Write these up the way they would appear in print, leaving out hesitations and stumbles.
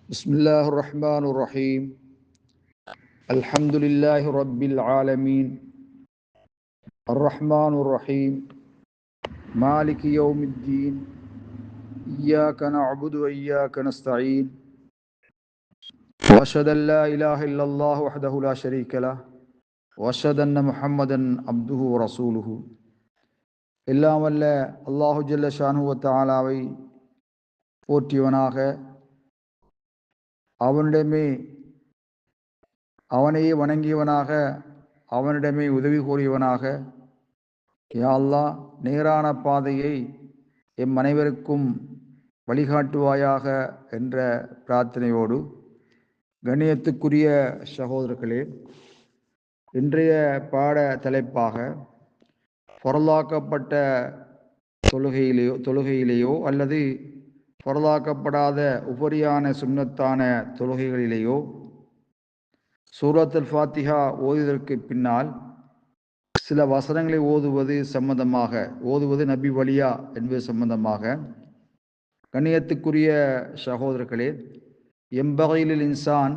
بسم الله الرحمن الرحيم. الحمد لله رب العالمين الرحمن الرحيم مالك يوم الدين إياك نعبد وإياك نستعين وأشهد أن لا إله إلا الله وحده لا شريك له وأشهد أن محمدا عبده ورسوله. எல்லாம் வல்ல அல்லாஹு ஜல்ல ஷானஹு வ தஆலாவை போற்றியவனாக, அவனையே வணங்கியவனாக, அவனிடமே உதவி கோரியவனாக, யா அல்லாஹ், நேரான பாதையை எம் அனைவருக்கும் வழிகாட்டுவாயாக என்ற பிரார்த்தனையோடு, கண்ணியத்துக்குரிய சகோதரர்களே, இன்றைய பாட தலைப்பாக ஃபர்லாக்கப்பட்ட தொழுகையிலேயோ அல்லது ஃபர்லாக்கப்படாத உபரியான சுன்னத்தான தொழுகைகளிலேயோ சூரத்துல் ஃபாத்திஹா ஓதுவதற்கு பின்னால் சில வசனங்களை ஓதுவது நபி வழியா என்பது சம்பந்தமாக, கண்ணியத்துக்குரிய சகோதரர்களே, எம்பகையில் இன்சான்,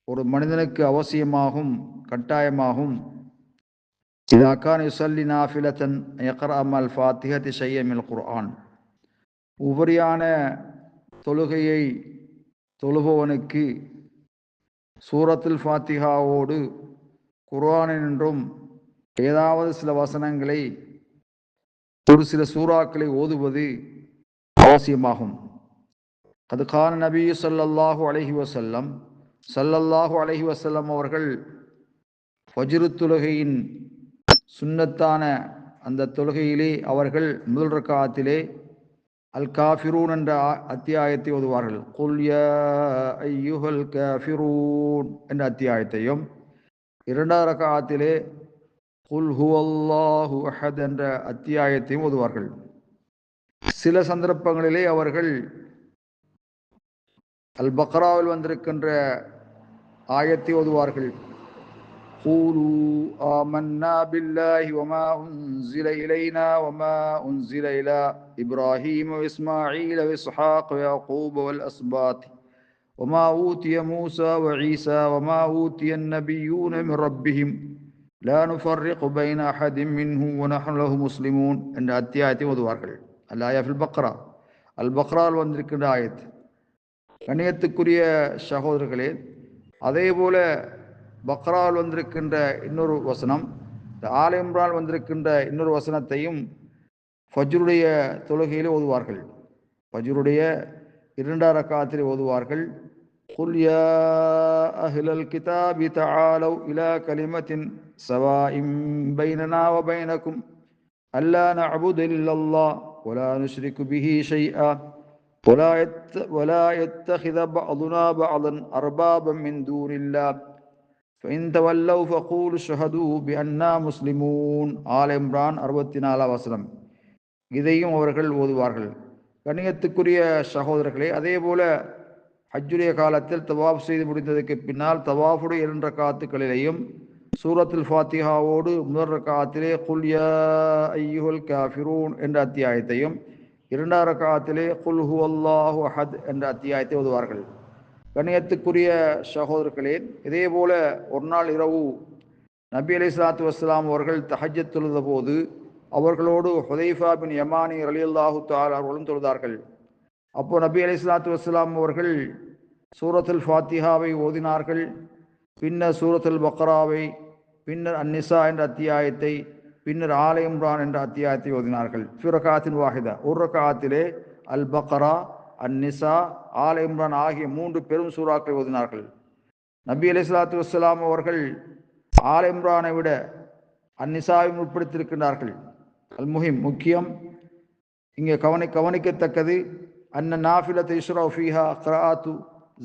ஒரு மனிதனுக்கு அவசியமாகும், கட்டாயமாகும், இதா கான யுஸல்லி நாஃபிலத்தன் யக்ரஅ மல் ஃபாத்திஹத்தி ஷைஅன் மினல் குர்ஆன், உபரியான தொழுகையை தொழுபவனுக்கு சூரத்துல் ஃபாத்திஹாவோடு குர்ஆனினின்றும் ஏதாவது சில வசனங்களை, ஒரு சில சூறாக்களை ஓதுவது அவசியமாகும். அது கான நபி ஸல்லல்லாஹு அலைஹி வஸல்லம் அவர்கள் ஃபஜ்ரு தொழுகையின் சுன்னத்தான அந்த தொழுகையிலே அவர்கள் முதல் ரக்காத்திலே அல் காஃபிரூன் என்ற அத்தியாயத்தை ஓதுவார்கள். குல் யா அய்யுஹல் காஃபிரூன் என்ற அத்தியாயத்தையும், இரண்டாவது ரக்காத்திலே குல் ஹுவல்லாஹு அஹத் என்ற அத்தியாயத்தையும் ஓதுவார்கள். சில சந்தர்ப்பங்களிலே அவர்கள் அல் பக்ராவில் வந்திருக்கின்ற ஆயத்தை ஓதுவார்கள். கூலு ஆமன்னா பில்லாஹி வமா உன்ஸில இலைனா வமா உன்ஸில இலா இப்ராஹீம வ இஸ்மாஈல வ இஸ்ஹாக் வ யாக்கூப வல் அஸ்பாத் வமா ஊதிய மூஸா வ ஈஸா வமா ஊதிய அந்நபிய்யூன மின் ரப்பிஹிம் லா நுஃபர்ரிகு பைன அஹதின் மின்ஹும் வ நஹ்னு லஹு முஸ்லிமூன் என்ற அத்தியாயத்தை ஓதுவார்கள். அல் ஆயா ஃபில் பக்ரா, அல் பக்ராவில் வந்திருக்கின்ற ஆயத். கண்ணியத்துக்குரிய சகோதரர்களே, அதே போல பக்ராவில் வந்திருக்கின்ற இன்னொரு வசனம், ஆல் இம்ரான் வந்திருக்கின்ற இன்னொரு வசனத்தையும் ஃபஜ்ருடைய தொழுகையிலே ஓதுவார்கள். ஃபஜ்ருடைய இரண்டாம் ரக்காத்திலே ஓதுவார்கள். குல் யா அஹ்லல் கிதாபி தஆலவ் இலா கலிமத்தின் சவாஇன் பைனனா வ பைனக்கும் அல்லா நஅபுத இல்லல்லாஹ் வ லா நுஷ்ரிகு பிஹி ஷைஆ ولا يتخذ بعضنا بعضا أربابا من دون الله فإن تولوا فقولوا اشهدوا بأننا مسلمون. ஆல் இம்ரான் 64 வசனம். இதையும் அவர்கள் ஓதுவார்கள். கண்ணியத்துக்குரிய சகோதரர்களே, அதே போல ஹஜ்ஜுடைய காலத்தில் தவாஃப் செய்து முடிந்ததற்கு பின்னால் தவாஃபுடைய 2 ரக்காத்துகளிலேயும் சூரத்துல் ஃபாத்திஹாவோடு முதல் ரக்காத்திலே குல் யா அய்யுஹல் காஃபிரூன் என்ற அத்தியாயத்தையும், இரண்டாம் ரக்காத்திலே குல் ஹுவல்லாஹு அஹத் என்ற அத்தியாயத்தை ஓதுவார்கள். கண்ணியத்துக்குரிய சகோதரர்களே, இதே போல ஒரு நாள் இரவு நபி அலைஹிஸ்ஸலாத்து வஸ்ஸலாம் அவர்கள் தஹஜ்ஜத் தொழுத போது அவர்களோடு ஹுதைஃபா பின் யமானி ரலியல்லாஹு தஆலா அவர்களும் தொழுதார்கள். அப்போ நபி அலைஹிஸ்ஸலாத்து வஸ்ஸலாம் அவர்கள் சூரத்துல் ஃபாத்திஹாவை ஓதினார்கள். பின்னர் சூரத்துல் பக்ராவை, பின்னர் அந்நிசா என்ற அத்தியாயத்தை, பின்னர் ஆல் இம்ரான் என்ற அத்தியாயத்தை ஓதினார்கள். ஃபி ரக்காத்தின் வாஹிதா, ஒரு ரக்காத்திலே அல் பக்ரா, அந்நிசா, ஆல் இம்ரான் ஆகிய 3 பெரும் சூறாக்களை ஓதினார்கள். நபி அலைஹிஸ்ஸலாத்து வஸ்ஸலாம் அவர்கள் ஆல் இம்ரானை விட அந்நிசாவை முற்படுத்தியிருக்கின்றார்கள். அல் முக்கியம் இங்கே கவனிக்கத்தக்கது, அன்ன நாஃபிலத் யுஷ்ரவு ஃபீஹா க்ராஅத்து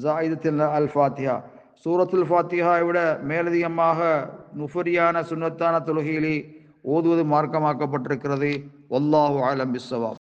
ஸாயிதத்தின் அல் ஃபாத்திஹா, சூரத்துல் ஃபாத்திஹாவை விட மேலதிகமாக நுஃபரியான சுன்னத்தான தொழுகையிலே ஓதுவது மார்க்கமாக்கப்பட்டிருக்கிறது. வல்லாஹு அலம் பிஸ்ஸவாப்.